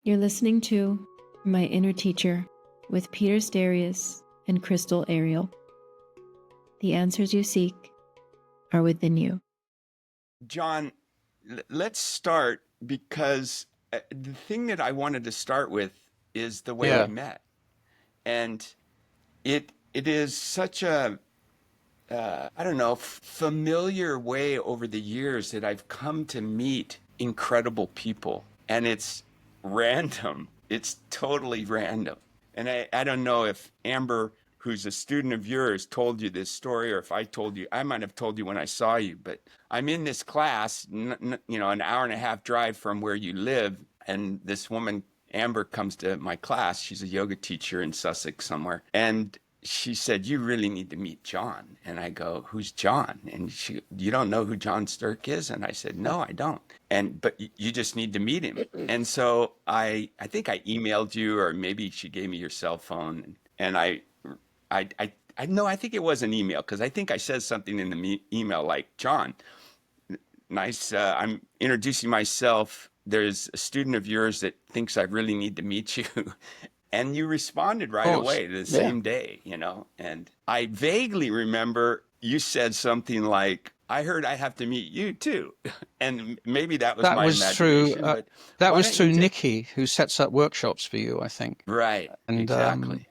You're listening to My Inner Teacher with Peter Sterios and Crystal Ariel. The answers you seek are within you. John, let's start because the thing that I wanted to start with is the way we met. And it is such a, I don't know, familiar way over the years that I've come to meet incredible people. And it's random. It's totally random. And I don't know if Amber, who's a student of yours, told you this story, or if I told you. I might have told you when I saw you, but I'm in this class, an hour and a half drive from where you live, and this woman, Amber, comes to my class. She's a yoga teacher in Sussex somewhere, and she said, "You really need to meet John." And I go, "Who's John?" And she, "You don't know who John Stirk is?" And I said, "No, I don't. But you just need to meet him." And so I think I emailed you, or maybe she gave me your cell phone. And I know, I think it was an email, because I think I said something in the email like, "John, nice. I'm introducing myself. There's a student of yours that thinks I really need to meet you." And you responded right away the same day, And I vaguely remember you said something like, "I heard I have to meet you too." And maybe that was my imagination. But that was through Nikki, who sets up workshops for you, I think. Right. And exactly.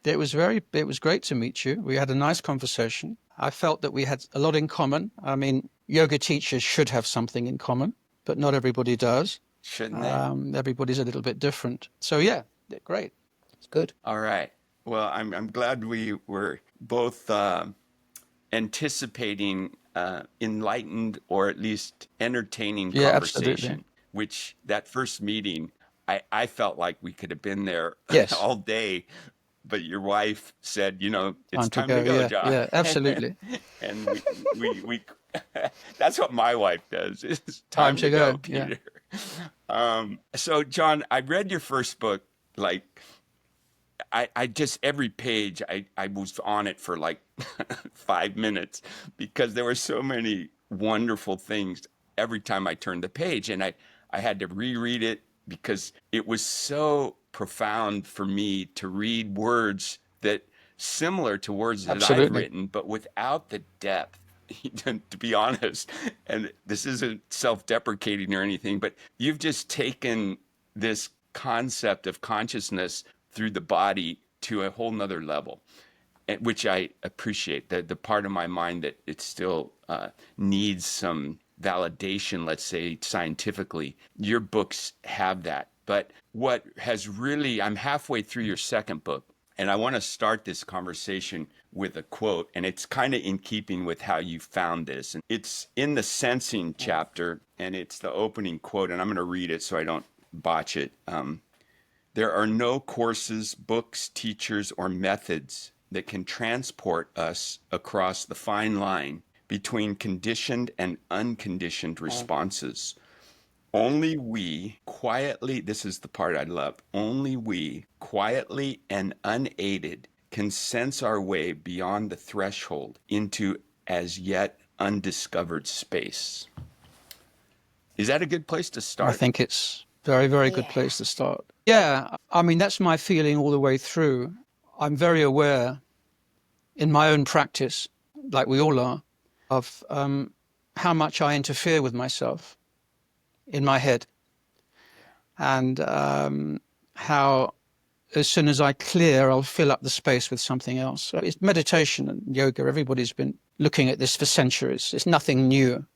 It was great to meet you. We had a nice conversation. I felt that we had a lot in common. I mean, yoga teachers should have something in common, but not everybody does. Shouldn't they? Everybody's a little bit different. So yeah, great. It's good. All right. Well, I'm glad we were both anticipating enlightened, or at least entertaining conversation. Absolutely. Which that first meeting, I felt like we could have been there all day. But your wife said, "It's time to go, John." Yeah, absolutely. And we that's what my wife does. It's time to go, Peter. Yeah. So, John, I read your first book. Like, I just, every page, I was on it for like 5 minutes, because there were so many wonderful things every time I turned the page. And I had to reread it, because it was so profound for me to read words that similar to words that I've written, but without the depth, to be honest. And this isn't self-deprecating or anything, but you've just taken this concept of consciousness through the body to a whole nother level, which I appreciate. The part of my mind that it still needs some validation, let's say scientifically, your books have that. But what has really, I'm halfway through your second book, and I want to start this conversation with a quote, and it's kind of in keeping with how you found this. And it's in the sensing chapter, and it's the opening quote, and I'm going to read it so I don't botch it. "There are no courses, books, teachers, or methods that can transport us across the fine line between conditioned and unconditioned responses. Only we quietly," this is the part I love, "only we quietly and unaided can sense our way beyond the threshold into as yet undiscovered space." Is that a good place to start? I think it's very, very good place to start. Yeah, I mean, that's my feeling all the way through. I'm very aware in my own practice, like we all are, of how much I interfere with myself in my head, and how as soon as I clear, I'll fill up the space with something else. So it's meditation and yoga. Everybody's been looking at this for centuries. It's nothing new.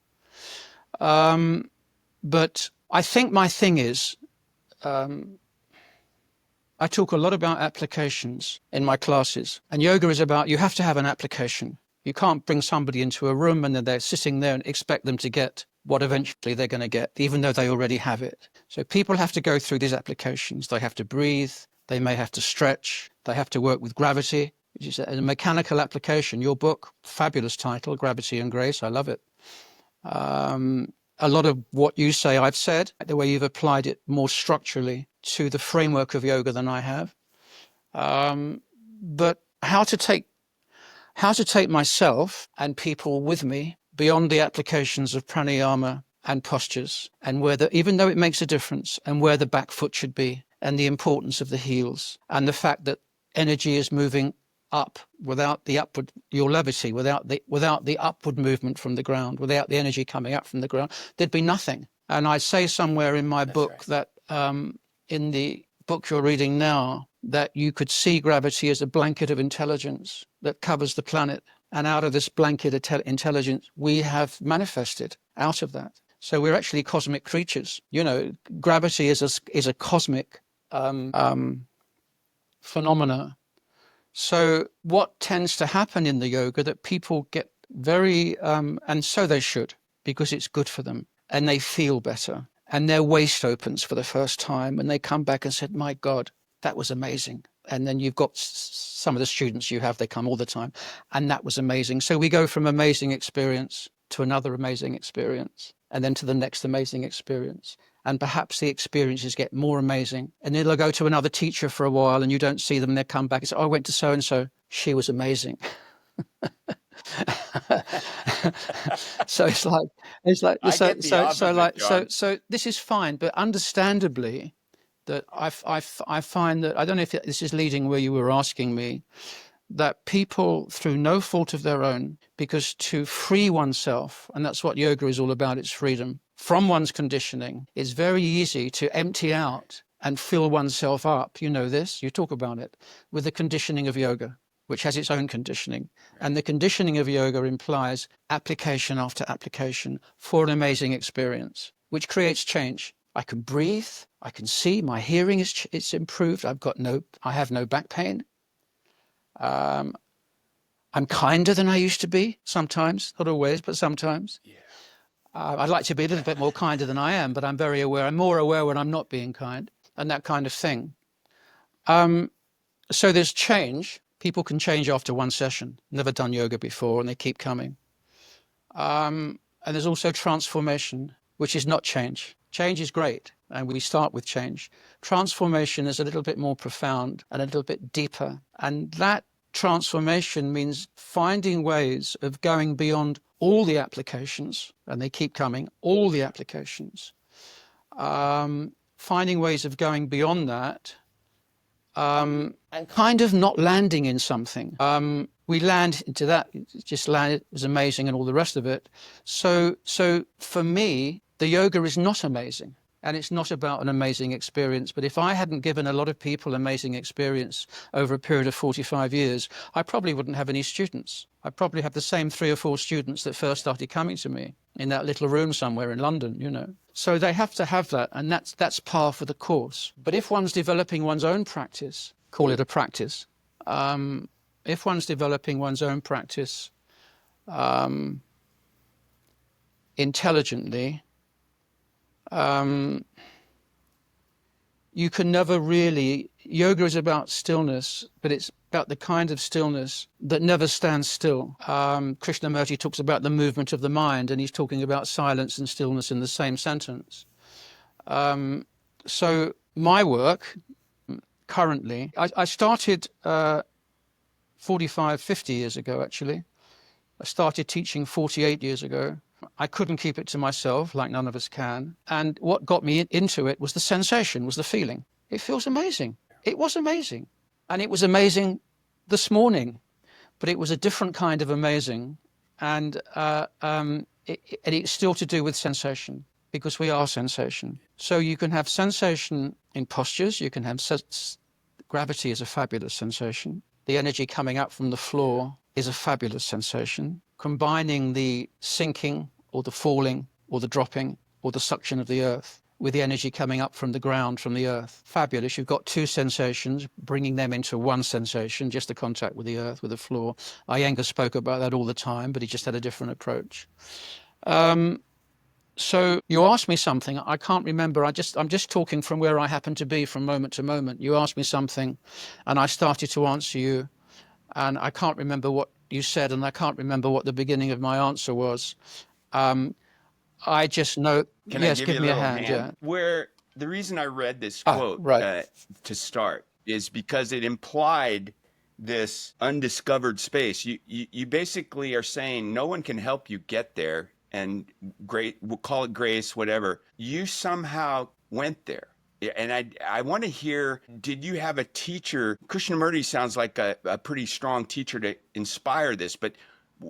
But I think my thing is, I talk a lot about applications in my classes, and yoga is about, you have to have an application. You can't bring somebody into a room and then they're sitting there and expect them to get what eventually they're going to get, even though they already have it. So people have to go through these applications. They have to breathe. They may have to stretch. They have to work with gravity, which is a mechanical application. Your book, fabulous title, Gravity and Grace. I love it. A lot of what you say, I've said, the way you've applied it more structurally to the framework of yoga than I have. But how to take myself and people with me beyond the applications of pranayama and postures, and even though it makes a difference, and where the back foot should be, and the importance of the heels, and the fact that energy is moving up without the upward, your levity, without the upward movement from the ground, without the energy coming up from the ground, there'd be nothing. And I say somewhere in my book that in the book you're reading now, that you could see gravity as a blanket of intelligence that covers the planet. And out of this blanket of intelligence, we have manifested out of that. So we're actually cosmic creatures. You know, gravity is a cosmic phenomena. So what tends to happen in the yoga, that people get very, and so they should, because it's good for them, and they feel better, and their waist opens for the first time, and they come back and said, my God, that was amazing. And then you've got some of the students you have, they come all the time, and that was amazing. So we go from amazing experience to another amazing experience, and then to the next amazing experience. And perhaps the experiences get more amazing. And then they'll go to another teacher for a while, and you don't see them, and they come back and say, oh, I went to so-and-so, she was amazing. So so this is fine, but understandably, that I find that, I don't know if this is leading where you were asking me, that people, through no fault of their own, because to free oneself, and that's what yoga is all about, it's freedom from one's conditioning, it's very easy to empty out and fill oneself up. You know this, you talk about it, with the conditioning of yoga, which has its own conditioning. And the conditioning of yoga implies application after application for an amazing experience, which creates change. I can breathe, I can see, my hearing it's improved, I have no back pain. I'm kinder than I used to be sometimes, not always, but sometimes. Yeah. I'd like to be a little bit more kinder than I am, but I'm very aware. I'm more aware when I'm not being kind, and that kind of thing. So there's change. People can change after one session, never done yoga before, and they keep coming. And there's also transformation, which is not change. Change is great, and we start with change. Transformation is a little bit more profound and a little bit deeper. And that transformation means finding ways of going beyond all the applications, and they keep coming, all the applications. Finding ways of going beyond that, and kind of not landing in something. We land into that, just landed, it was amazing, and all the rest of it. So for me, the yoga is not amazing, and it's not about an amazing experience. But if I hadn't given a lot of people amazing experience over a period of 45 years, I probably wouldn't have any students. I'd probably have the same 3 or 4 students that first started coming to me in that little room somewhere in London, you know. So they have to have that, and that's par for the course. But if one's developing one's own practice, call it a practice. If one's developing one's own practice intelligently, you can never really, yoga is about stillness, but it's about the kind of stillness that never stands still. Krishnamurti talks about the movement of the mind, and he's talking about silence and stillness in the same sentence. So my work currently, I started 45, 50 years ago, actually. I started teaching 48 years ago. I couldn't keep it to myself, like none of us can. And what got me into it was the sensation, was the feeling. It feels amazing. It was amazing. And it was amazing this morning, but it was a different kind of amazing. And it's still to do with sensation, because we are sensation. So you can have sensation in postures. You can have gravity is a fabulous sensation. The energy coming up from the floor is a fabulous sensation. Combining the sinking or the falling or the dropping or the suction of the earth with the energy coming up from the ground, from the earth. Fabulous. You've got 2 sensations, bringing them into one sensation, just the contact with the earth, with the floor. Iyengar spoke about that all the time, but he just had a different approach. So you asked me something, I can't remember. I'm just talking from where I happen to be from moment to moment. You asked me something and I started to answer you, and I can't remember what you said, and I can't remember what the beginning of my answer was. I just know. Can yes, I give me a hand. Yeah. Where the reason I read this quote to start is because it implied this undiscovered space. You basically are saying no one can help you get there. and great, we'll call it grace, whatever. You somehow went there. And I want to hear, did you have a teacher? Krishnamurti sounds like a pretty strong teacher to inspire this, but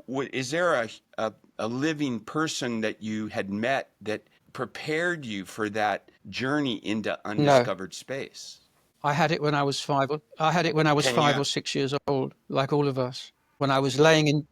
is there a living person that you had met that prepared you for that journey into undiscovered space? I had it when I was five. I had it when I was 5 or 6 years old, like all of us. When I was laying in.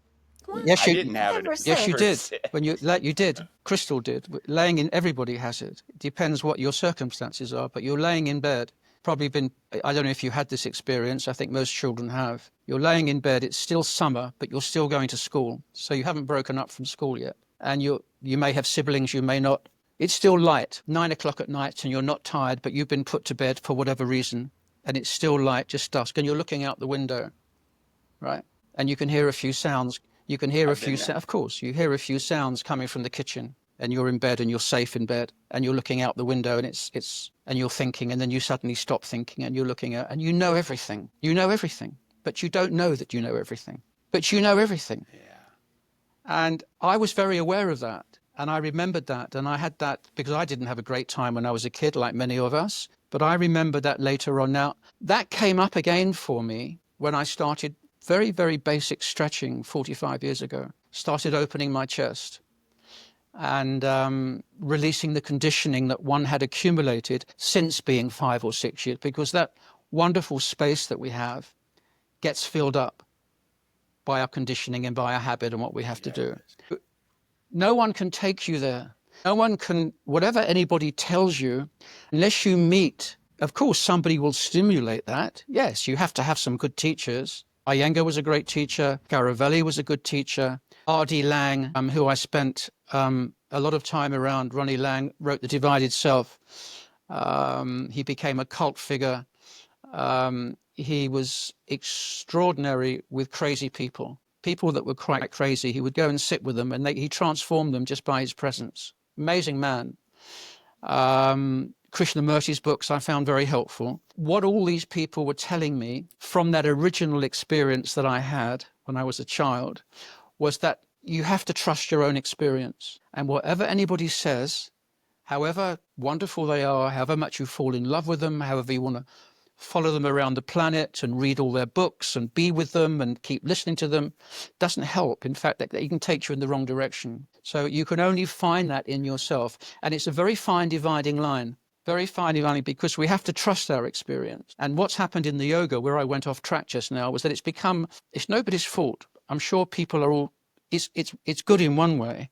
Yes, I you didn't have it. Yes, you did. When you did. Crystal did. Laying in, everybody has it. It depends what your circumstances are, but you're laying in bed. Probably been. I don't know if you had this experience. I think most children have. You're laying in bed. It's still summer, but you're still going to school, so you haven't broken up from school yet. And you may have siblings. You may not. It's still light, 9 o'clock at night, and you're not tired, but you've been put to bed for whatever reason, and it's still light, just dusk, and you're looking out the window, right? And you can hear a few sounds. You can hear a few sounds. Of course, you hear a few sounds coming from the kitchen, and you're in bed, and you're safe in bed, and you're looking out the window, and and you're thinking, and then you suddenly stop thinking, and you're looking out, and you know everything. You know everything, but you don't know that you know everything. But you know everything. Yeah. And I was very aware of that. And I remembered that, and I had that because I didn't have a great time when I was a kid, like many of us. But I remember that later on. Now, that came up again for me when I started very, very basic stretching 45 years ago. Started opening my chest and releasing the conditioning that one had accumulated since being 5 or 6 years, because that wonderful space that we have gets filled up by our conditioning and by our habit and what we have to do. No one can take you there. No one can, whatever anybody tells you, unless you meet, of course, somebody will stimulate that. Yes, you have to have some good teachers. Iyengar was a great teacher. Garavelli was a good teacher. R.D. Laing, who I spent a lot of time around. Ronnie Laing wrote The Divided Self. He became a cult figure. He was extraordinary with crazy people. People that were quite crazy, he would go and sit with them, and he transformed them just by his presence. Amazing man. Krishnamurti's books I found very helpful. What all these people were telling me from that original experience that I had when I was a child was that you have to trust your own experience. And whatever anybody says, however wonderful they are, however much you fall in love with them, however you want to follow them around the planet and read all their books and be with them and keep listening to them, doesn't help. In fact, that can take you in the wrong direction. So you can only find that in yourself. And it's a very fine dividing line, because we have to trust our experience. And what's happened in the yoga, where I went off track just now, was that it's nobody's fault. I'm sure people are all, it's good in one way,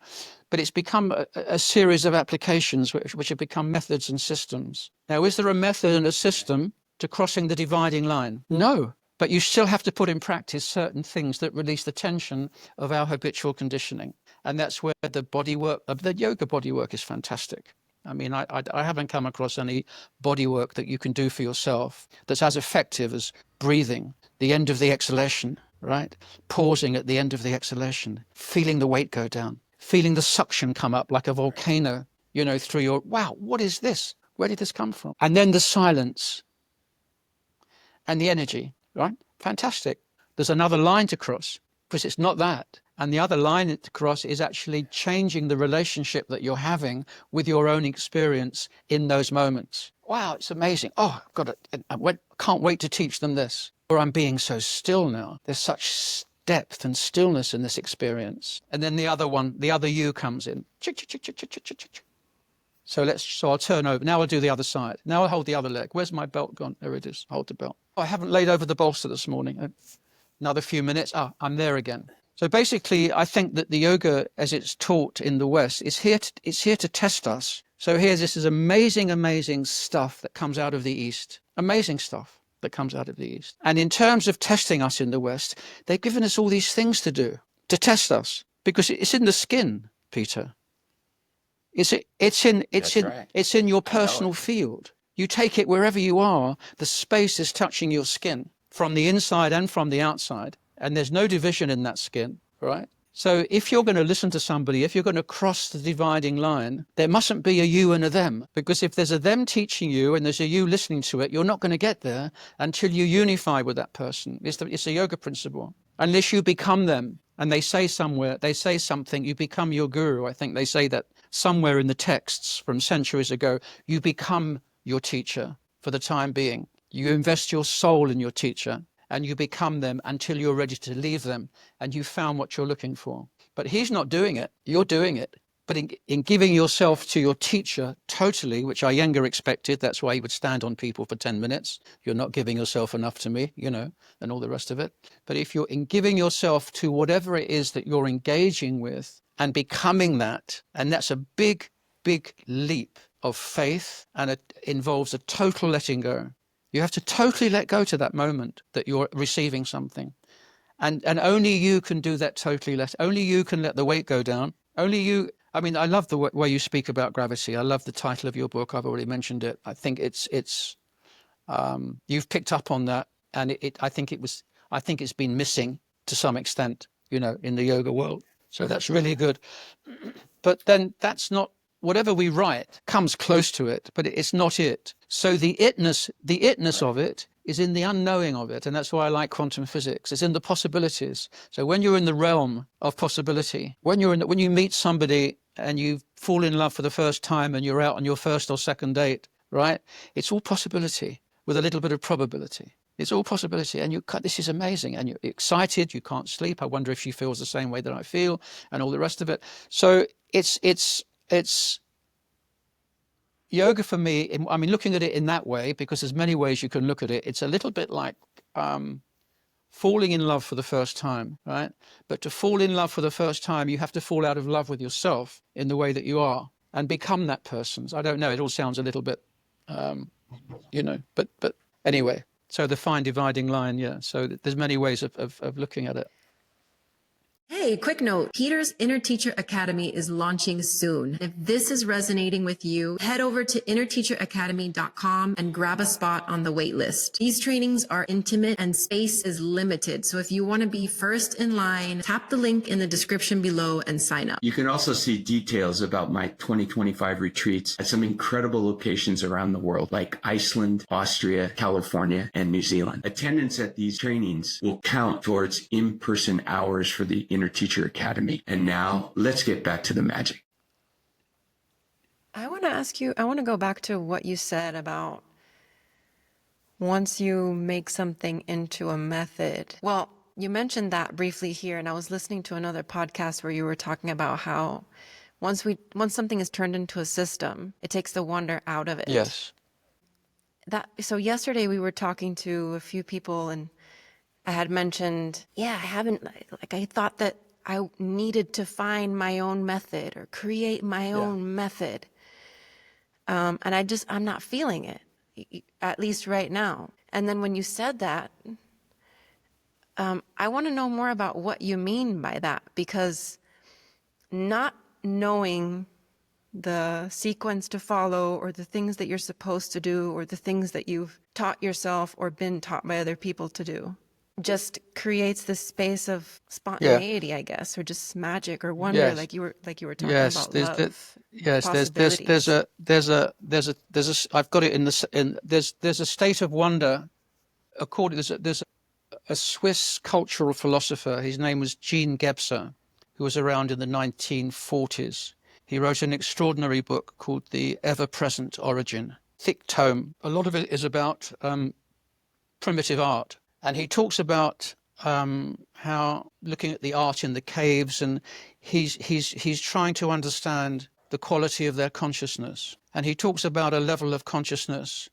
but it's become a series of applications which have become methods and systems. Now, is there a method and a system to crossing the dividing line? No, but you still have to put in practice certain things that release the tension of our habitual conditioning. And that's where the yoga body work is fantastic. I mean, I haven't come across any body work that you can do for yourself that's as effective as breathing, the end of the exhalation, right? Pausing at the end of the exhalation, feeling the weight go down, feeling the suction come up like a volcano, through your, wow, what is this? Where did this come from? And then the silence. And the energy, right? Fantastic. There's another line to cross, because it's not that. And the other line to cross is actually changing the relationship that you're having with your own experience in those moments. Wow, it's amazing. Oh, I can't wait to teach them this. Or I'm being so still now. There's such depth and stillness in this experience. And then the other you comes in. So I'll turn over. Now I'll do the other side. Now I'll hold the other leg. Where's my belt gone? There it is. Hold the belt. Oh, I haven't laid over the bolster this morning. Another few minutes. I'm there again. So basically, I think that the yoga, as it's taught in the West, it's here to test us. So this is amazing, amazing stuff that comes out of the East. Amazing stuff that comes out of the East. And in terms of testing us in the West, they've given us all these things to do to test us, because it's in the skin, Peter. It's in your personal field. You take it wherever you are. The space is touching your skin from the inside and from the outside. And there's no division in that skin, right? So if you're going to listen to somebody, if you're going to cross the dividing line, there mustn't be a you and a them. Because if there's a them teaching you and there's a you listening to it, you're not going to get there until you unify with that person. It's a yoga principle. Unless you become them. And they say something, you become your guru. I think they say that somewhere in the texts from centuries ago, you become your teacher for the time being. You invest your soul in your teacher and you become them until you're ready to leave them and you found what you're looking for. But he's not doing it, you're doing it. But in giving yourself to your teacher totally, which Iyengar expected, that's why he would stand on people for 10 minutes. You're not giving yourself enough to me, and all the rest of it. But if you're in giving yourself to whatever it is that you're engaging with and becoming that, and that's a big, big leap of faith, and it involves a total letting go. You have to totally let go to that moment that you're receiving something. And only you can do that totally. Only you can let the weight go down. Only you. I mean, I love the way you speak about gravity. I love the title of your book. I've already mentioned it. I think you've picked up on that, and I think it's been missing to some extent, in the yoga world. So that's really good. But then that's not, whatever we write comes close to it, but it's not it. So the itness of it is in the unknowing of it. And that's why I like quantum physics. It's in the possibilities. So when you're in the realm of possibility, when you meet somebody and you fall in love for the first time and you're out on your first or second date, right? It's all possibility with a little bit of probability. It's all possibility. And this is amazing. And you're excited. You can't sleep. I wonder if she feels the same way that I feel and all the rest of it. So it's yoga for me. I mean, looking at it in that way, because there's many ways you can look at it. It's a little bit like falling in love for the first time, right? But to fall in love for the first time, you have to fall out of love with yourself in the way that you are and become that person. I don't know. It all sounds a little bit, but anyway. So the fine dividing line, yeah. So there's many ways of looking at it. Hey, quick note. Peter's Inner Teacher Academy is launching soon. If this is resonating with you, head over to innerteacheracademy.com and grab a spot on the wait list. These trainings are intimate and space is limited. So if you want to be first in line, tap the link in the description below and sign up. You can also see details about my 2025 retreats at some incredible locations around the world, like Iceland, Austria, California, and New Zealand. Attendance at these trainings will count towards in-person hours for the Inner Teacher Academy. And now let's get back to the magic. I want to ask you, I want to go back to what you said about once you make something into a method. Well, you mentioned that briefly here, and I was listening to another podcast where you were talking about how once something is turned into a system, it takes the wonder out of it. Yes. So yesterday we were talking to a few people, and I had mentioned, I thought that I needed to find my own method or create my own method. And I'm not feeling it, at least right now. And then when you said that, I want to know more about what you mean by that, because not knowing the sequence to follow or the things that you're supposed to do or the things that you've taught yourself or been taught by other people to do just creates this space of spontaneity, I guess, or just magic or wonder, Yes. like you were talking about love. There's I've got it there's a state of wonder. There's a Swiss cultural philosopher. His name was Jean Gebser, who was around in the 1940s. He wrote an extraordinary book called The Ever-Present Origin. Thick tome. A lot of it is about primitive art. And he talks about how looking at the art in the caves, and he's trying to understand the quality of their consciousness. And he talks about a level of consciousness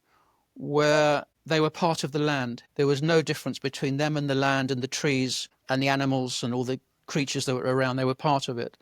where they were part of the land. There was no difference between them and the land and the trees and the animals and all the creatures that were around. They were part of it.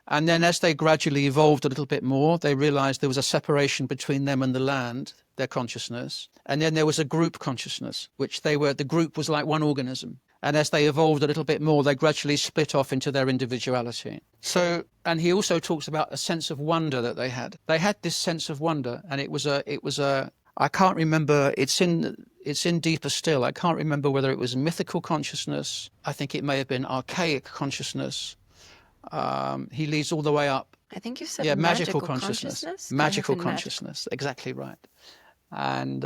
And then as they gradually evolved a little bit more, they realized there was a separation between them and the land, their consciousness. And then there was a group consciousness, which the group was like one organism. And as they evolved a little bit more, they gradually split off into their individuality. So, and he also talks about a sense of wonder that they had. They had this sense of wonder, and it was I can't remember, it's in Deeper Still. I can't remember whether it was mythical consciousness. I think it may have been archaic consciousness. He leads all the way up. I think you said magical consciousness. Magical consciousness, exactly right. And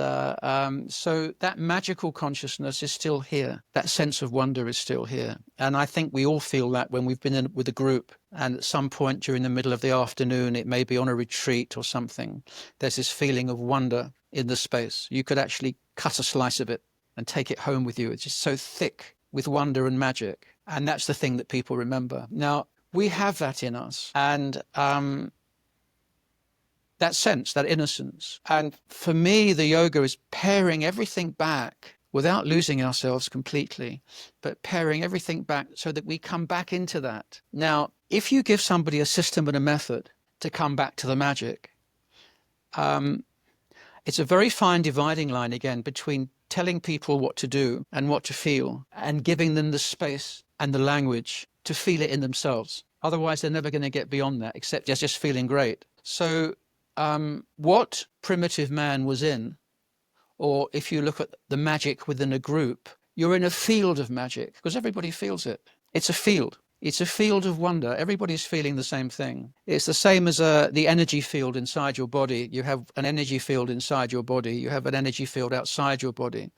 so that magical consciousness is still here. That sense of wonder is still here. And I think we all feel that when we've been in with a group, and at some point during the middle of the afternoon, it may be on a retreat or something, there's this feeling of wonder in the space. You could actually cut a slice of it and take it home with you. It's just so thick with wonder and magic. And that's the thing that people remember. Now, we have that in us. And that sense, that innocence. And for me, the yoga is paring everything back without losing ourselves completely, but paring everything back so that we come back into that. Now, if you give somebody a system and a method to come back to the magic, it's a very fine dividing line again between telling people what to do and what to feel and giving them the space and the language to feel it in themselves. Otherwise, they're never going to get beyond that, except just feeling great. So what primitive man was in, or if you look at the magic within a group, you're in a field of magic because everybody feels it. It's a field. It's a field of wonder. Everybody's feeling the same thing. It's the same as the energy field inside your body. You have an energy field inside your body. You have an energy field outside your body.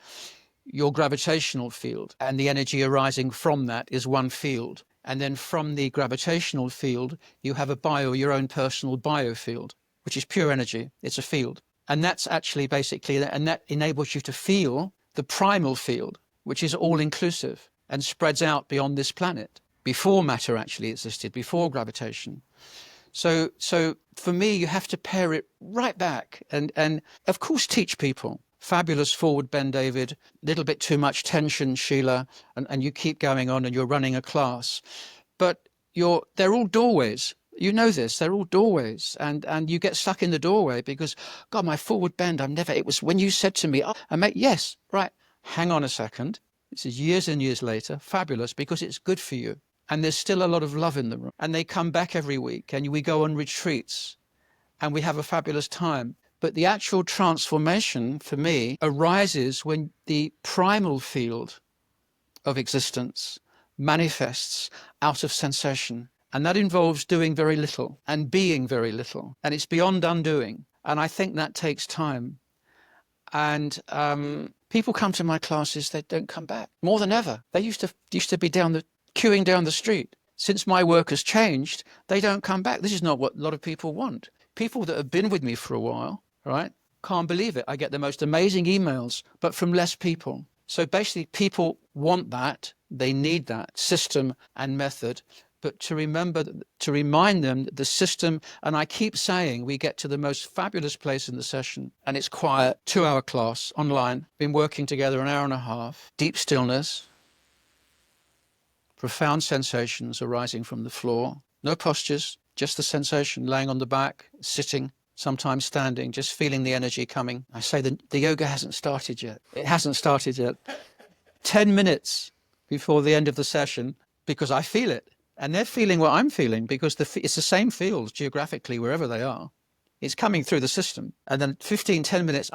Your gravitational field and the energy arising from that is one field. And then from the gravitational field, you have your own personal biofield, which is pure energy. It's a field. And that's actually basically, and that enables you to feel the primal field, which is all inclusive and spreads out beyond this planet, before matter actually existed, before gravitation. So for me, you have to pare it right back and of course teach people. Fabulous forward bend, David, little bit too much tension, Sheila, and you keep going on and you're running a class. But they're all doorways. You know this, they're all doorways, and you get stuck in the doorway because, God, my forward bend, it was when you said to me, yes, right, hang on a second. This is years and years later, fabulous, because it's good for you. And there's still a lot of love in the room. And they come back every week, and we go on retreats, and we have a fabulous time. But the actual transformation, for me, arises when the primal field of existence manifests out of sensation. And that involves doing very little and being very little. And it's beyond undoing. And I think that takes time. And people come to my classes, they don't come back more than ever. They used to be queuing down the street. Since my work has changed, they don't come back. This is not what a lot of people want. People that have been with me for a while, right, can't believe it. I get the most amazing emails, but from less people. So basically, people want that. They need that system and method. But to remind them that the system, and I keep saying we get to the most fabulous place in the session, and it's quiet, 2-hour class online, been working together an hour and a half, deep stillness, profound sensations arising from the floor, no postures, just the sensation, laying on the back, sitting, sometimes standing, just feeling the energy coming. I say the yoga hasn't started yet. It hasn't started yet. 10 minutes before the end of the session, because I feel it. And they're feeling what I'm feeling because it's the same field geographically wherever they are. It's coming through the system. And then 10 minutes,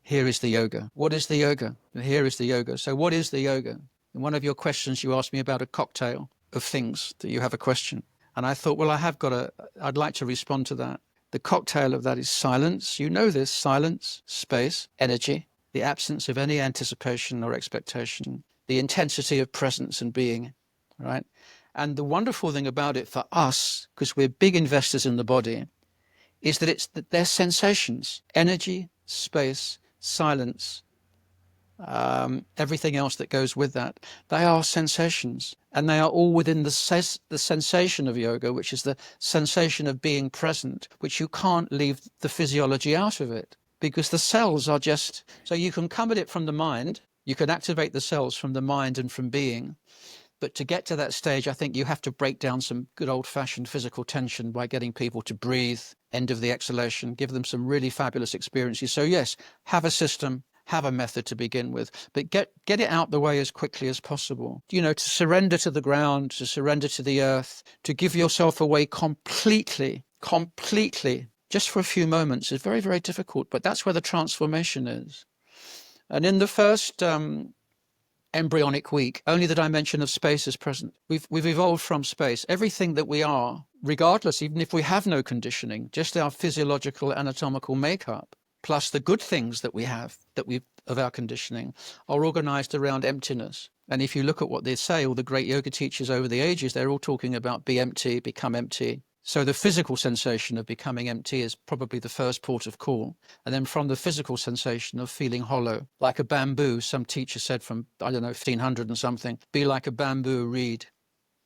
here is the yoga. What is the yoga? And here is the yoga. So what is the yoga? In one of your questions, you asked me about a cocktail of things that you have a question. And I thought, well, I'd like to respond to that. The cocktail of that is silence. You know this, silence, space, energy, the absence of any anticipation or expectation, the intensity of presence and being, right? And the wonderful thing about it for us, because we're big investors in the body, is that they're sensations, energy, space, silence, everything else that goes with that. They are sensations, and they are all within the sensation of yoga, which is the sensation of being present, which you can't leave the physiology out of it, because the cells are just, so you can come at it from the mind, you can activate the cells from the mind and from being. But to get to that stage, I think you have to break down some good old-fashioned physical tension by getting people to breathe, end of the exhalation, give them some really fabulous experiences. So yes, have a system, have a method to begin with, but get it out the way as quickly as possible. You know, to surrender to the ground, to surrender to the earth, to give yourself away completely, just for a few moments is very, very difficult. But that's where the transformation is. And in the first embryonic week, only the dimension of space is present. We've evolved from space. Everything that we are, regardless, even if we have no conditioning, just our physiological anatomical makeup plus the good things that we have, of our conditioning, are organized around emptiness. And if you look at what they say, all the great yoga teachers over the ages, they're all talking about be empty, become empty. So the physical sensation of becoming empty is probably the first port of call. And then from the physical sensation of feeling hollow, like a bamboo, some teacher said from, I don't know, 1500 and something, be like a bamboo reed,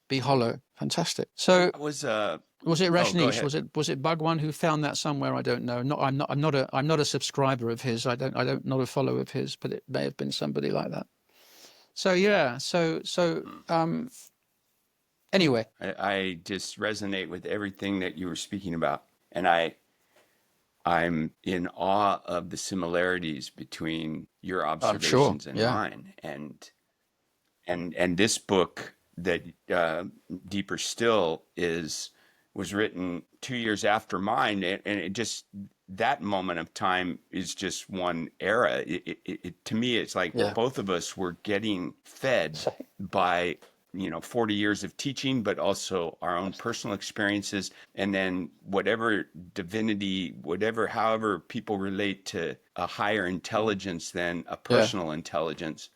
be hollow. Fantastic. So That was it oh, go Rajneesh? ahead. Was it Bhagwan who found that somewhere? I don't know. I'm not a subscriber of his. Not a follower of his, but it may have been somebody like that. So yeah. Anyway, I just resonate with everything that you were speaking about, and I'm in awe of the similarities between your I'm sure. observations and Yeah. mine, and this book that Deeper Still was written 2 years after mine, and it just that moment of time is just one era. To me, it's like Yeah. both of us were getting fed by 40 years of teaching, but also our own personal experiences, and then whatever divinity, however people relate to a higher intelligence than a personal intelligence.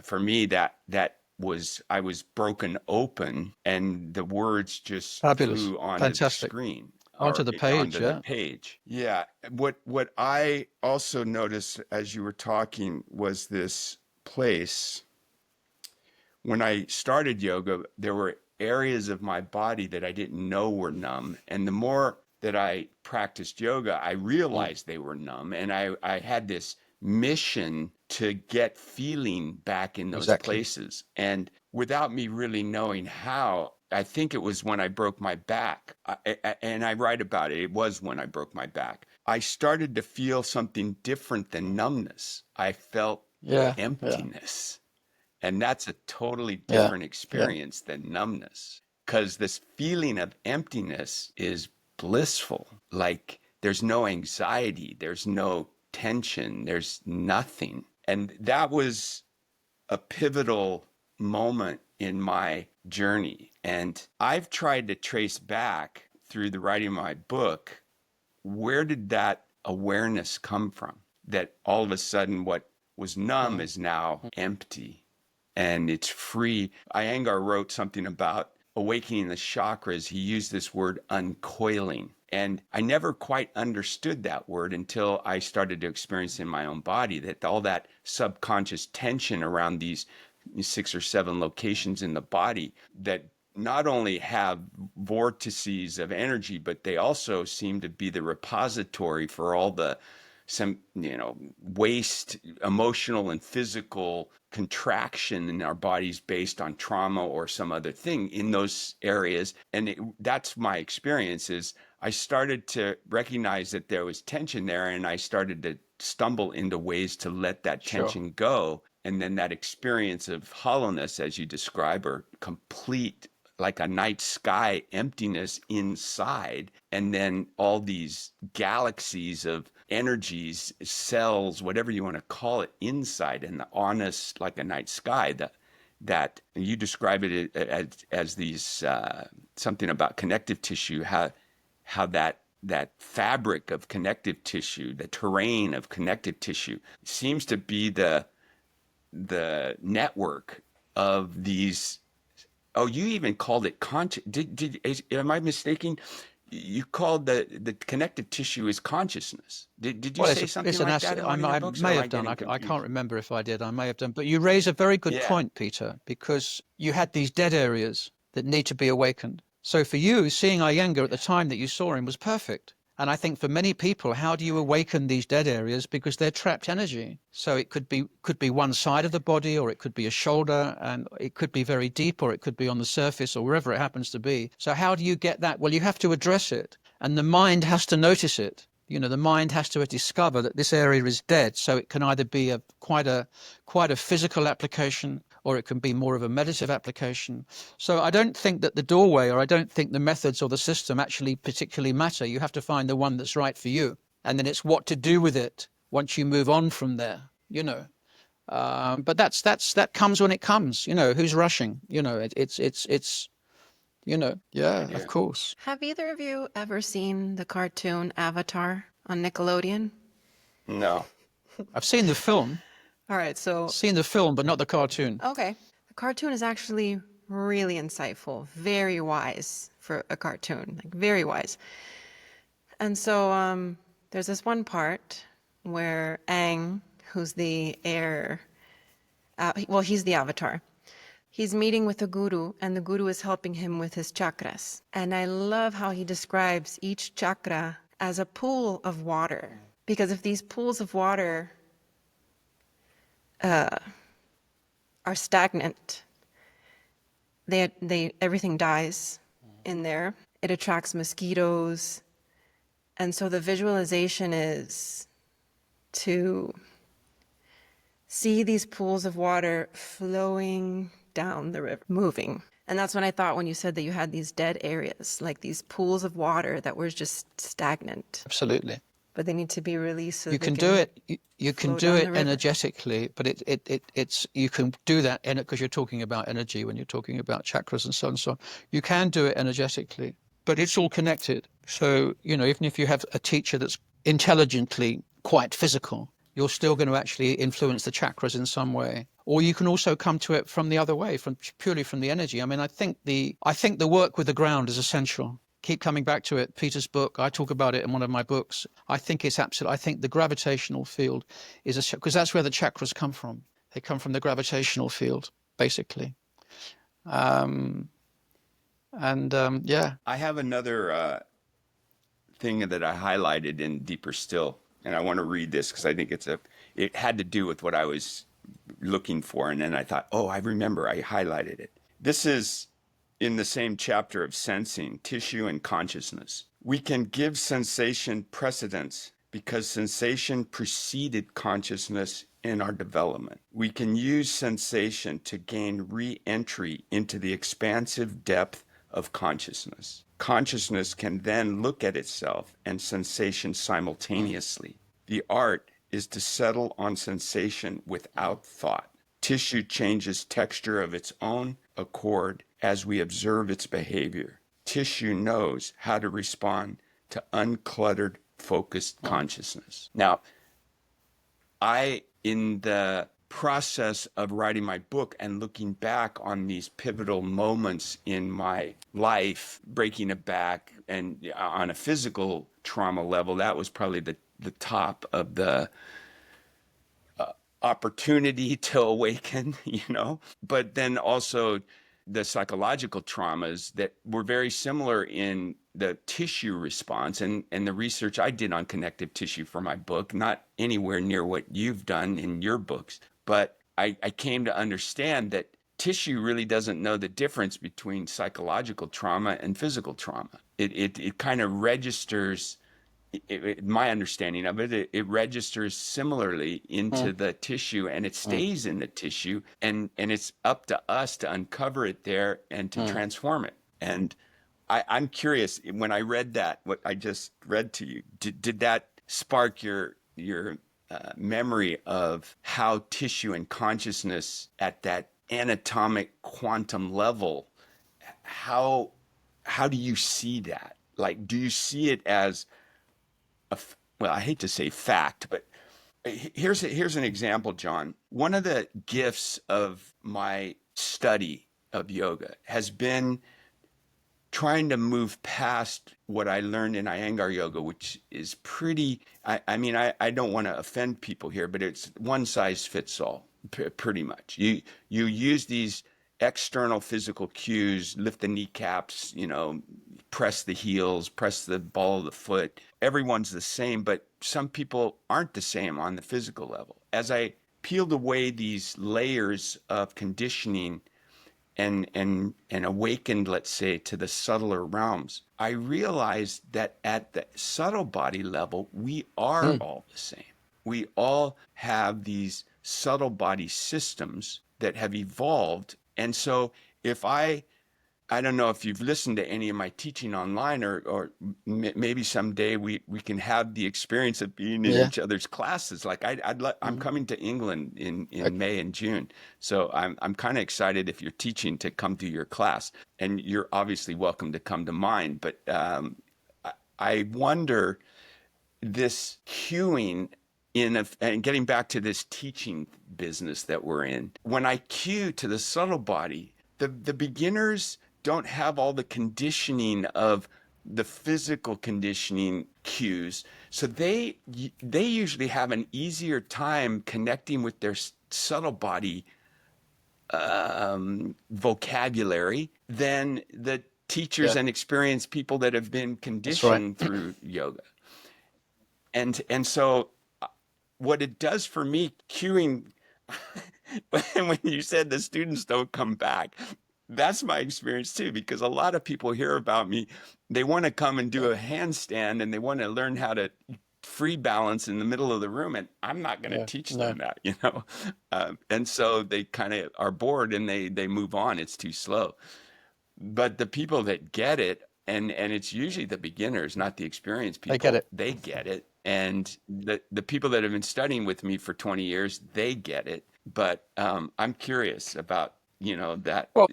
For me, I was broken open, and the words just Fabulous. flew onto Fantastic. the screen. Onto the page, the page. Yeah. What I also noticed as you were talking was this place. When I started yoga, there were areas of my body that I didn't know were numb. And the more that I practiced yoga, I realized they were numb. And I had this mission to get feeling back in those Exactly. places. And without me really knowing how, I think it was when I broke my back. And I write about it. It was when I broke my back. I started to feel something different than numbness. I felt emptiness. And that's a totally different experience than numbness, because this feeling of emptiness is blissful. Like there's no anxiety, there's no tension, there's nothing. And that was a pivotal moment in my journey. And I've tried to trace back through the writing of my book, where did that awareness come from? That all of a sudden what was numb is now empty. And it's free. Iyengar wrote something about awakening the chakras. He used this word uncoiling. And I never quite understood that word until I started to experience in my own body that all that subconscious tension around these 6 or 7 locations in the body that not only have vortices of energy, but they also seem to be the repository for all the waste, emotional and physical contraction in our bodies based on trauma or some other thing in those areas. And that's my experience. Is I started to recognize that there was tension there, and I started to stumble into ways to let that tension go. And then that experience of hollowness, as you describe, or complete, like a night sky emptiness inside, and then all these galaxies of energies, cells, whatever you want to call it, inside, and the honest, like a night sky, that you describe it as these something about connective tissue, how that fabric of connective tissue, the terrain of connective tissue, seems to be the network of these. Oh, you even called it conscious. Am I mistaken? You called the connective tissue is consciousness. Did you say something like that in one of your books? I may have done. I can't remember if I did. I may have done. But you raise a very good point, Peter, because you had these dead areas that need to be awakened. So for you, seeing Iyengar at the time that you saw him was perfect. And I think for many people, how do you awaken these dead areas? Because they're trapped energy. So it could be one side of the body, or it could be a shoulder, and it could be very deep, or it could be on the surface, or wherever it happens to be. So how do you get that? Well, you have to address it, and the mind has to notice it. The mind has to discover that this area is dead. So it can either be quite a physical application, or it can be more of a meditative application. So I don't think that the doorway, or I don't think the methods or the system actually particularly matter. You have to find the one that's right for you. And then it's what to do with it once you move on from there, But that comes when it comes, who's rushing? Of course. Have either of you ever seen the cartoon Avatar? on Nickelodeon? No. I've seen the film, All right, so but not the cartoon. okay. The cartoon is actually really insightful, very wise for a cartoon, like very wise. And so there's this one part where Aang, who's the heir, he's the avatar. He's meeting with the guru, and the guru is helping him with his chakras. And I love how he describes each chakra as a pool of water. Because if these pools of water are stagnant, everything dies in there. It attracts mosquitoes. And so the visualization is to see these pools of water flowing down the river, moving. And that's when I thought when you said that you had these dead areas, like these pools of water that were just stagnant. Absolutely. But they need to be released so You they can do it. You can flow do down it the river. energetically, but it's you can do that because you're talking about energy when you're talking about chakras and so on and so on. You can do it energetically, but it's all connected. So even if you have a teacher that's intelligently quite physical, you're still going to actually influence the chakras in some way. Or you can also come to it from the other way, purely from the energy. I mean, I think the work with the ground is essential. Keep coming back to it. Peter's book, I talk about it in one of my books. I think it's absolute. I think the gravitational field is because that's where the chakras come from. They come from the gravitational field, basically. Yeah. I have another thing that I highlighted in Deeper Still, and I want to read this because I think it had to do with what I was looking for, and then I thought, oh, I remember, I highlighted it. This is in the same chapter of Sensing, Tissue and Consciousness. We can give sensation precedence because sensation preceded consciousness in our development. We can use sensation to gain re-entry into the expansive depth of consciousness. Consciousness can then look at itself and sensation simultaneously. The art is to settle on sensation without thought. Tissue changes texture of its own accord as we observe its behavior. Tissue knows how to respond to uncluttered, focused consciousness. Now, in the process of writing my book and looking back on these pivotal moments in my life, breaking a back, and on a physical trauma level, that was probably the top of the opportunity to awaken, but then also the psychological traumas that were very similar in the tissue response and the research I did on connective tissue for my book, not anywhere near what you've done in your books. But I came to understand that tissue really doesn't know the difference between psychological trauma and physical trauma. It kind of registers, my understanding of it, it registers similarly into the tissue, and it stays in the tissue, and it's up to us to uncover it there and to transform it. And I'm curious, when I read that, what I just read to you, did that spark your memory of how tissue and consciousness at that anatomic quantum level, how do you see that? Like, do you see it as well, I hate to say fact, but here's an example, John. One of the gifts of my study of yoga has been trying to move past what I learned in Iyengar yoga, which is pretty, I don't want to offend people here, but it's one size fits all, pretty much. You use these external physical cues, lift the kneecaps, press the heels, press the ball of the foot. Everyone's the same, but some people aren't the same on the physical level. As I peeled away these layers of conditioning and awakened, let's say, to the subtler realms, I realized that at the subtle body level, we are all the same. We all have these subtle body systems that have evolved. And so if I don't know if you've listened to any of my teaching online, or maybe someday we can have the experience of being in each other's classes. Like I'm coming to England in May and June, so I'm kind of excited if you're teaching to come to your class, and you're obviously welcome to come to mine. But I wonder, this cueing and getting back to this teaching business that we're in, when I cue to the subtle body, the beginners don't have all the conditioning of the physical conditioning cues. So they usually have an easier time connecting with their subtle body vocabulary than the teachers Yeah, and experienced people that have been that's right. conditioned through yoga. And so what it does for me, cueing, when you said the students don't come back, that's my experience too, because a lot of people hear about me, they want to come and do a handstand and they want to learn how to free balance in the middle of the room, and I'm not going to Yeah, teach no. them that, you know. And so they kind of are bored and they move on. It's too slow. But the people that get it, and it's usually the beginners, not the experienced They get people, it. they get it. And the people that have been studying with me for 20 years, they get it. But I'm curious about, you know, Well,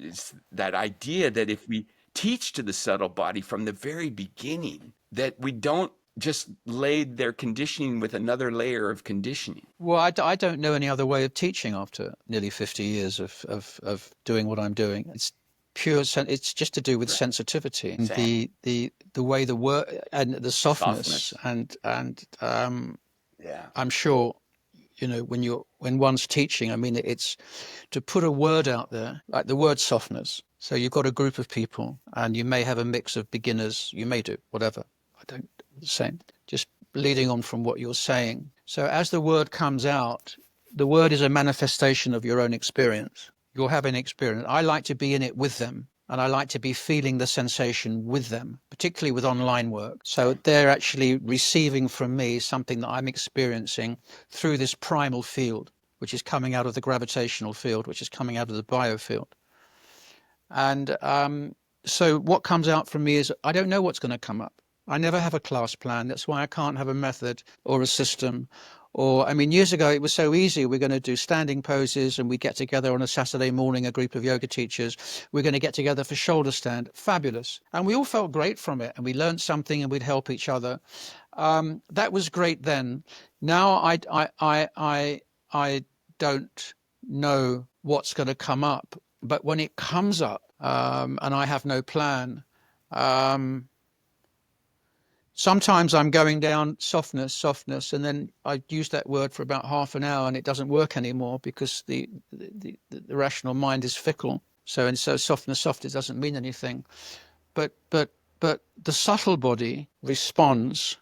that idea that if we teach to the subtle body from the very beginning, that we don't just lay their conditioning with another layer of conditioning. well, I don't know any other way of teaching after nearly 50 years of doing what I'm doing. It's it's just to do with Right. sensitivity and Same. the way the word and the softness Softness. and Yeah. I'm sure, you know, when one's teaching, I mean, it's to put a word out there, like the word softness. So you've got a group of people and you may have a mix of beginners, you may do whatever. I don't the same, just leading on from what you're saying. So as the word comes out, the word is a manifestation of your own experience. You're having experience. I like to be in it with them. And I like to be feeling the sensation with them, particularly with online work. So Same. they're actually receiving from me something that I'm experiencing through this primal field, which is coming out of the gravitational field, which is coming out of the biofield. And so what comes out from me is I don't know what's going to come up. I never have a class plan. That's why I can't have a method or a system. Or, I mean, years ago, it was so easy. We're going to do standing poses and we get together on a Saturday morning, a group of yoga teachers. We're going to get together for shoulder stand. Fabulous. And we all felt great from it. And we learned something and we'd help each other. That was great then. Now I don't know what's going to come up. But when it comes up and I have no plan, sometimes I'm going down softness, and then I use that word for about half an hour and it doesn't work anymore because the rational mind is fickle. So softness it doesn't mean anything. But the subtle body responds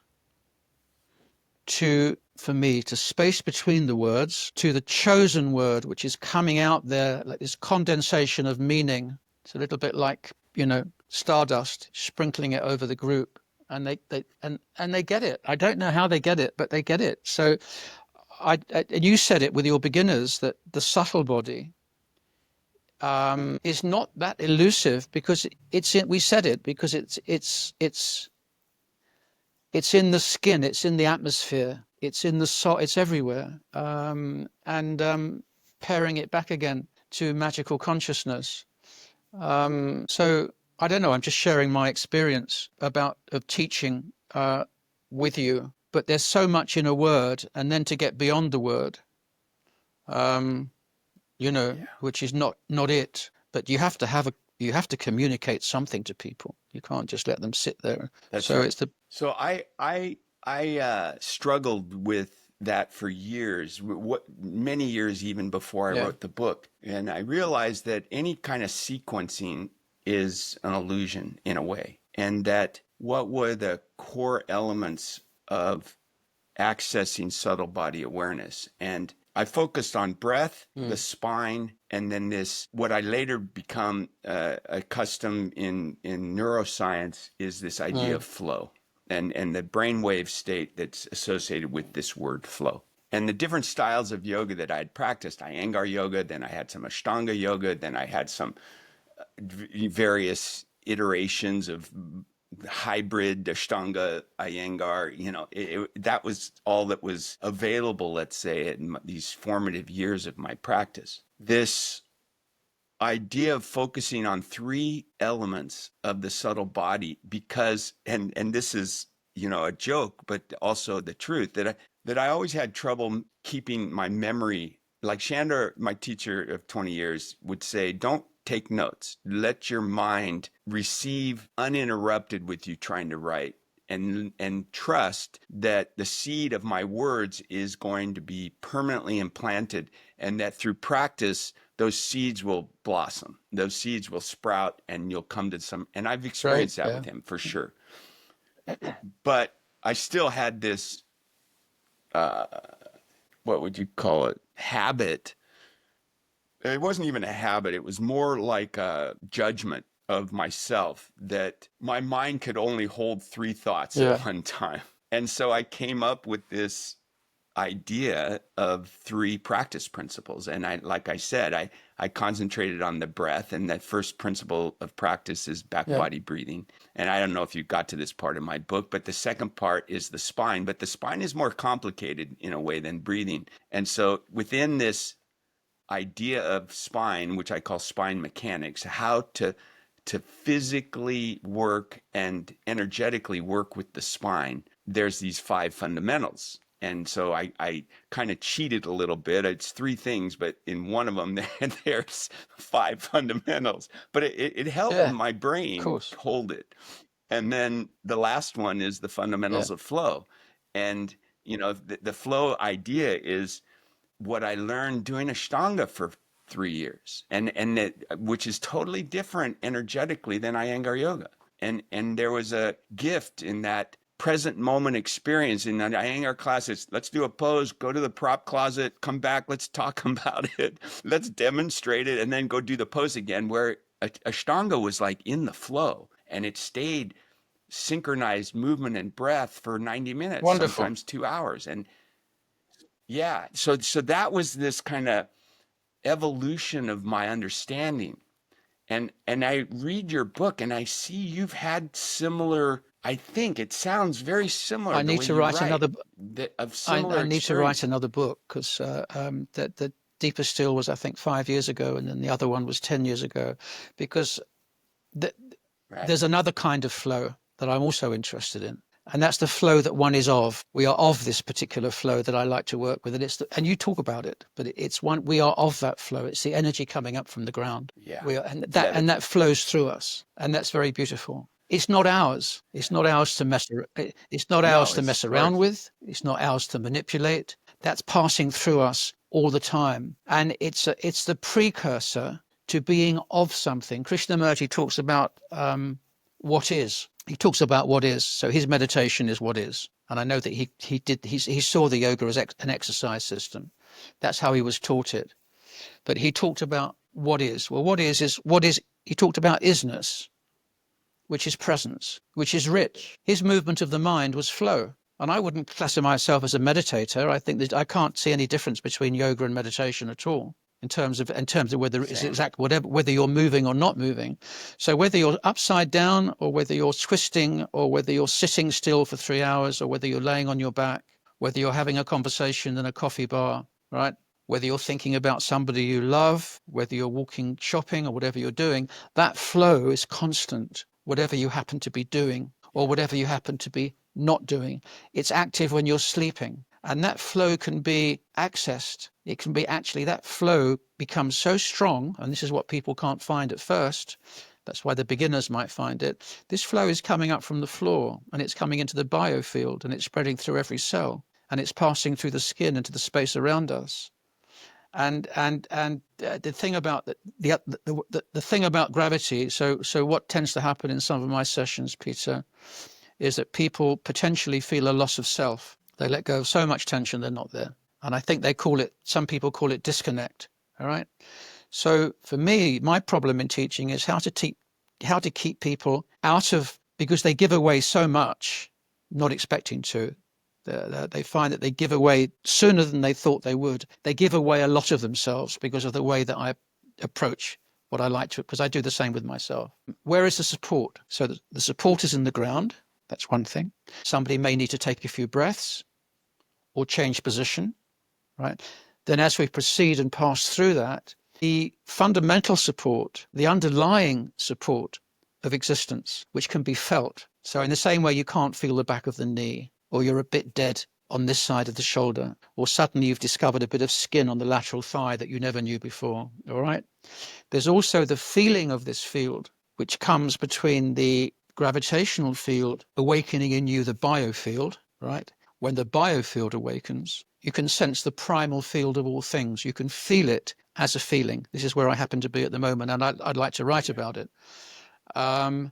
to, for me, to space between the words, to the chosen word, which is coming out there like this condensation of meaning. It's a little bit like, you know, stardust, sprinkling it over the group. And they get it. I don't know how they get it, but they get it. So and you said it with your beginners that the subtle body is not that elusive because we said it because it's in the skin, it's in the atmosphere, it's in it's everywhere. Pairing it back again to magical consciousness. So I don't know. I'm just sharing my experience of teaching with you. But there's so much in a word, and then to get beyond the word, you know, Yeah. which is not it. But you have to communicate something to people. You can't just let them sit there. That's So right. it's the So I struggled with that for years, many years even before I yeah. wrote the book, and I realized that any kind of sequencing is an illusion in a way, and that what were the core elements of accessing subtle body awareness. And I focused on breath, the spine, and then this, what I later become accustomed in neuroscience is this idea of flow and the brainwave state that's associated with this word flow. And the different styles of yoga that I had practiced, Iyengar yoga, then I had some Ashtanga yoga, then I had some various iterations of hybrid Ashtanga Iyengar, you know, that was all that was available, let's say, in these formative years of my practice. This idea of focusing on three elements of the subtle body, because, and this is a joke, but also the truth that I always had trouble keeping my memory. Like Shandor, my teacher of 20 years, would say, don't take notes. Let your mind receive uninterrupted with you trying to write, and trust that the seed of my words is going to be permanently implanted, and that through practice, those seeds will blossom. Those seeds will sprout, and you'll come to some. And I've Great. experienced that Yeah. with him for sure. But I still had this, what would you call it, habit. It wasn't even a habit. It was more like a judgment of myself that my mind could only hold 3 thoughts Yeah. at one time. And so I came up with this idea of 3 practice principles. And like I said, I concentrated on the breath. And that first principle of practice is back body breathing. And I don't know if you got to this part of my book, but the second part is the spine. But the spine is more complicated in a way than breathing. And so within this idea of spine, which I call spine mechanics, how to physically work and energetically work with the spine, there's these 5 fundamentals. And so I kind of cheated a little bit. It's 3 things, but in one of them, there's 5 fundamentals. But it helped my brain hold it. And then the last one is the fundamentals of flow. And, the flow idea is what I learned doing Ashtanga for 3 years, which is totally different energetically than Iyengar yoga. And there was a gift in that present moment experience in the Iyengar classes. Let's do a pose, go to the prop closet, come back, let's talk about it, let's demonstrate it, and then go do the pose again, where Ashtanga was like in the flow, and it stayed synchronized movement and breath for 90 minutes, sometimes 2 hours. And yeah, so that was this kind of evolution of my understanding. And I read your book and I see you've had similar, I think it sounds very similar. I need to write another I need to write another book, because the Deeper Still was, I think, 5 years ago, and then the other one was 10 years ago, because there's another kind of flow that I'm also interested in. And that's the flow that one is of. We are of this particular flow that I like to work with. And and you talk about it, but we are of that flow. It's the energy coming up from the ground. Yeah. And that flows through us. And that's very beautiful. It's not ours. It's not ours to mess around with. It's not ours to manipulate. That's passing through us all the time. And it's the precursor to being of something. Krishnamurti talks about what is. He talks about what is. So his meditation is what is. And I know that he saw the yoga as an exercise system. That's how he was taught it. But he talked about what is. Well, what is, he talked about isness, which is presence, which is rich. His movement of the mind was flow. And I wouldn't classify myself as a meditator. I think that I can't see any difference between yoga and meditation at all, in terms of whether it's whether you're moving or not moving. So whether you're upside down, or whether you're twisting, or whether you're sitting still for 3 hours, or whether you're laying on your back, whether you're having a conversation in a coffee bar, right? Whether you're thinking about somebody you love, whether you're walking shopping, or whatever you're doing, that flow is constant, whatever you happen to be doing, or whatever you happen to be not doing. It's active when you're sleeping. And that flow can be accessed. It can be that flow becomes so strong, and this is what people can't find at first. That's why the beginners might find it. This flow is coming up from the floor, and it's coming into the biofield, and it's spreading through every cell, and it's passing through the skin into the space around us. And the thing about the thing about gravity. So what tends to happen in some of my sessions, Peter, is that people potentially feel a loss of self. They let go of so much tension, they're not there. And I think some people call it disconnect. All right. So for me, my problem in teaching is how to keep people out of, because they give away so much, not expecting to. They find that they give away sooner than they thought they would. They give away a lot of themselves because of the way that I approach what I like to, because I do the same with myself. Where is the support? So the support is in the ground. That's one thing. Somebody may need to take a few breaths or change position, right? Then as we proceed and pass through that, the fundamental support, the underlying support of existence, which can be felt. So in the same way you can't feel the back of the knee, or you're a bit dead on this side of the shoulder, or suddenly you've discovered a bit of skin on the lateral thigh that you never knew before, all right? There's also the feeling of this field, which comes between the gravitational field awakening in you, the biofield, right? When the biofield awakens, you can sense the primal field of all things. You can feel it as a feeling. This is where I happen to be at the moment, and I'd like to write about it. And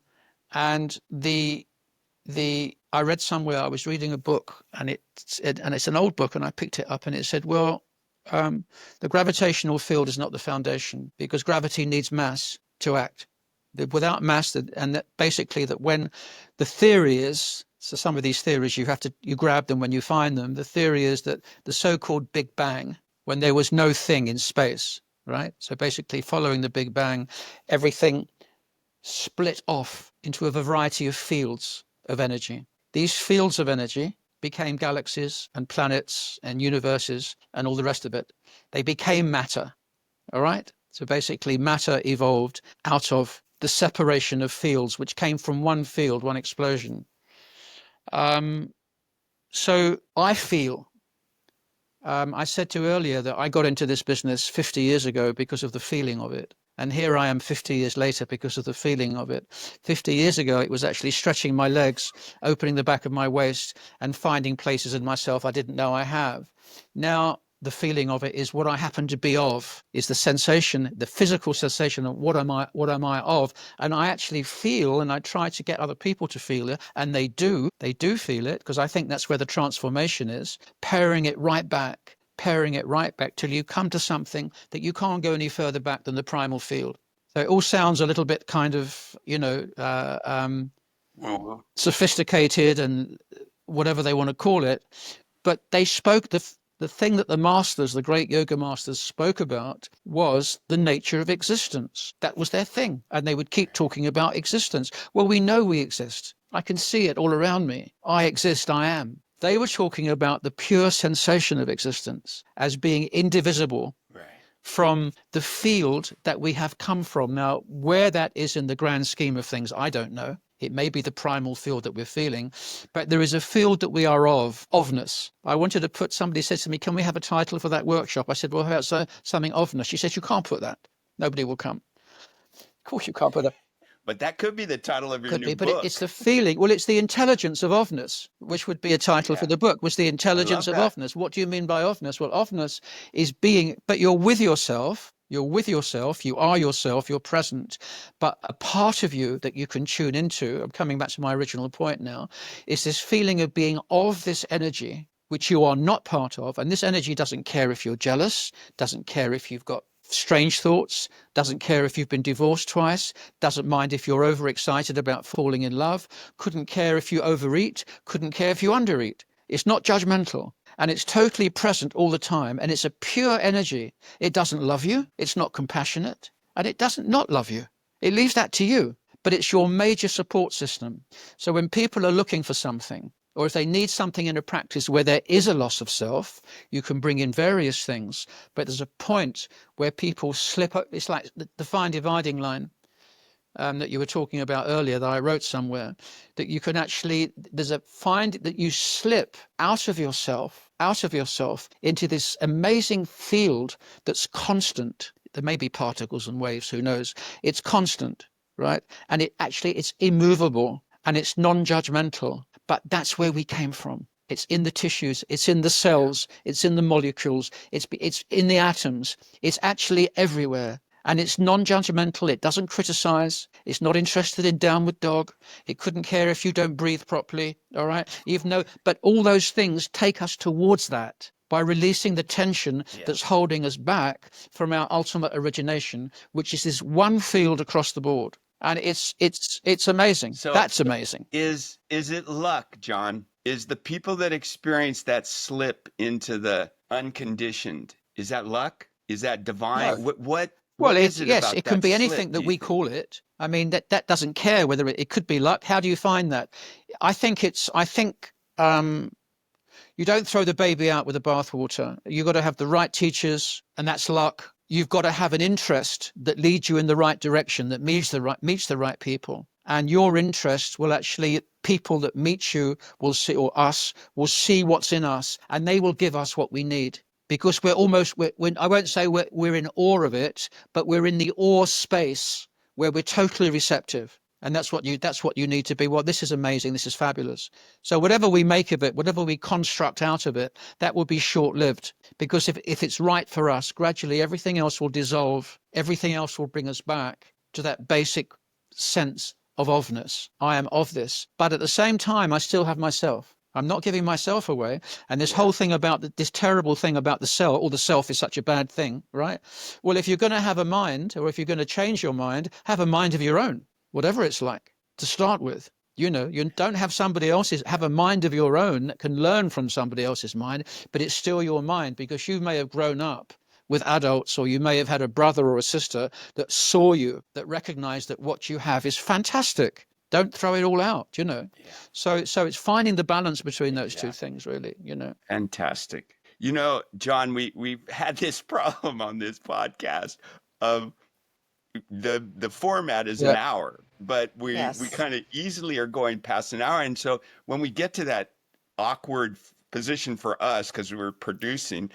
I read somewhere, I was reading a book, and it's an old book, and I picked it up, and it said, well, the gravitational field is not the foundation, because gravity needs mass to act. Without mass, and that basically that when the theory is, so some of these theories you grab them when you find them. The theory is that the so-called Big Bang, when there was no thing in space, right? So basically following the Big Bang, everything split off into a variety of fields of energy. These fields of energy became galaxies and planets and universes and all the rest of it. They became matter, all right? So basically matter evolved out of the separation of fields, which came from one field, one explosion. So I feel, I said to you earlier that I got into this business 50 years ago because of the feeling of it. And here I am 50 years later because of the feeling of it. 50 years ago, it was actually stretching my legs, opening the back of my waist, and finding places in myself I didn't know I have. Now, the feeling of it is what I happen to be of, is the sensation, the physical sensation of what am I of? And I actually feel, and I try to get other people to feel it, and they do feel it, because I think that's where the transformation is, pairing it right back till you come to something that you can't go any further back than the primal field. So it all sounds a little bit kind of, sophisticated and whatever they want to call it, but they spoke the thing that the masters, the great yoga masters, spoke about was the nature of existence. That was their thing. And they would keep talking about existence. Well, we know we exist. I can see it all around me. I exist, I am. They were talking about the pure sensation of existence as being indivisible from the field that we have come from. Now, where that is in the grand scheme of things, I don't know. It may be the primal field that we're feeling, but there is a field that we are ofness. I wanted to somebody said to me, can we have a title for that workshop? I said, well, how about something ofness? She said, you can't put that. Nobody will come. Of course you can't put that. But that could be the title of your new book. But it's the feeling. Well, it's the intelligence of ofness, which would be a title for the book, was the intelligence of ofness. What do you mean by ofness? Well, ofness is being, but you're with yourself. You're with yourself, you are yourself, you're present. But a part of you that you can tune into, I'm coming back to my original point now, is this feeling of being of this energy, which you are not part of. And this energy doesn't care if you're jealous, doesn't care if you've got strange thoughts, doesn't care if you've been divorced twice, doesn't mind if you're overexcited about falling in love, couldn't care if you overeat, couldn't care if you undereat. It's not judgmental. And it's totally present all the time. And it's a pure energy. It doesn't love you. It's not compassionate. And it doesn't not love you. It leaves that to you. But it's your major support system. So when people are looking for something, or if they need something in a practice where there is a loss of self, you can bring in various things. But there's a point where people slip up. It's like the fine dividing line that you were talking about earlier, that I wrote somewhere, that you can actually, find that you slip out of yourself into this amazing field that's constant. There may be particles and waves, who knows? It's constant, right? And it's immovable and it's non-judgmental, but that's where we came from. It's in the tissues, it's in the cells, it's in the molecules, it's in the atoms. It's actually everywhere. And it's non-judgmental. It doesn't criticize. It's not interested in downward dog. It couldn't care if you don't breathe properly. All right. But all those things take us towards that by releasing the tension that's holding us back from our ultimate origination, which is this one field across the board. And it's amazing. So that's amazing. Is it luck, John? Is the people that experience that slip into the unconditioned, is that luck? Is that divine? No. What? Well, yes, it can be anything that we call it. I mean, that doesn't care whether it could be luck. How do you find that? I think you don't throw the baby out with the bathwater. You've got to have the right teachers, and that's luck. You've got to have an interest that leads you in the right direction, that meets the right people. and your interest will actually, people that meet you will see, or us will see what's in us, and they will give us what we need. Because we're almost, I won't say we're in awe of it, but we're in the awe space where we're totally receptive. And that's what you need to be. Well, this is amazing. This is fabulous. So whatever we make of it, whatever we construct out of it, that will be short-lived. Because if it's right for us, gradually everything else will dissolve. Everything else will bring us back to that basic sense of ofness. I am of this. But at the same time, I still have myself. I'm not giving myself away. And this whole thing about this terrible thing about the self, or the self is such a bad thing, right? Well, if you're going to have a mind, or if you're going to change your mind, have a mind of your own, whatever it's like, to start with. You don't have somebody else's, have a mind of your own that can learn from somebody else's mind, but it's still your mind, because you may have grown up with adults, or you may have had a brother or a sister that saw you, that recognized that what you have is fantastic. Don't throw it all out, Yeah. So it's finding the balance between those two things, really, Fantastic. John, we've had this problem on this podcast of the format is an hour, but we kind of easily are going past an hour. And so when we get to that awkward position for us, because we're producing,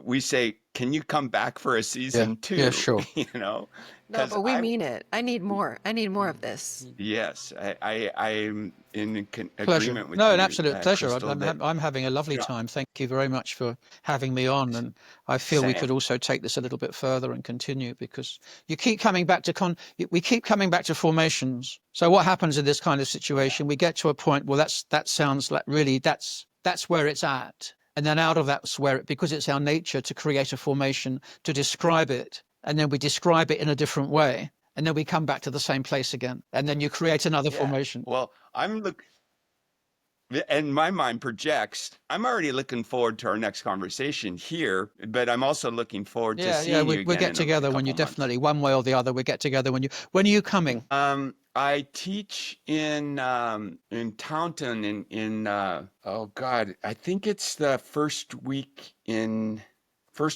we say, can you come back for a season 2? Yeah, sure. No, but we mean it. I need more of this. Yes, I'm in Pleasure. agreement with No, you. an absolute pleasure. Crystal, I'm having a lovely time. Thank you very much for having me on. And I feel we could also take this a little bit further and continue, because you keep coming back to we keep coming back to formations. So what happens in this kind of situation? We get to a point, well, that sounds like really that's where it's at. And then out of that's where because it's our nature to create a formation, to describe it, and then we describe it in a different way, and then we come back to the same place again, and then you create another formation. Well, and my mind projects. I'm already looking forward to our next conversation here, but I'm also looking forward to seeing you again. We'll get together when you definitely, one way or the other, we get together when are you coming? I teach in Taunton oh God, I think it's the first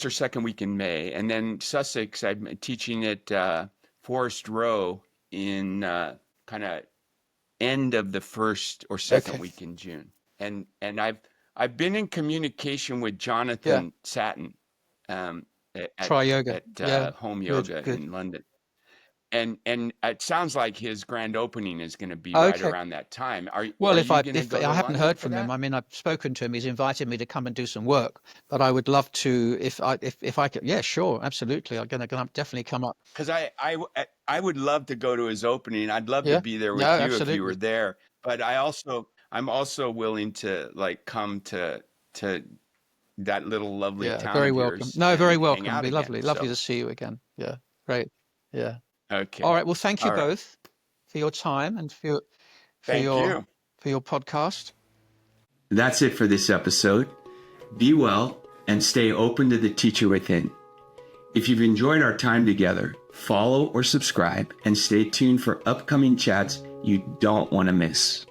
or second week in May, and then Sussex, I'm teaching at Forest Row in kind of end of the first or second week in June. And I've been in communication with Jonathan Satin at Home Yoga in London. And it sounds like his grand opening is going to be right around that time. I haven't heard from him. I mean, I've spoken to him. He's invited me to come and do some work, but I would love to if I could. Yeah, sure, absolutely. I'm going to definitely come up, because I would love to go to his opening. I'd love to be there with you absolutely. If you were there. But I'm also willing to come to that little lovely town. Very of welcome. Yours No, very welcome. It'd be lovely. Lovely to see you again. Yeah, great. Yeah. Okay. All right. Well, thank you both for your time and for your podcast. That's it for this episode. Be well and stay open to the teacher within. If you've enjoyed our time together, follow or subscribe and stay tuned for upcoming chats you don't want to miss.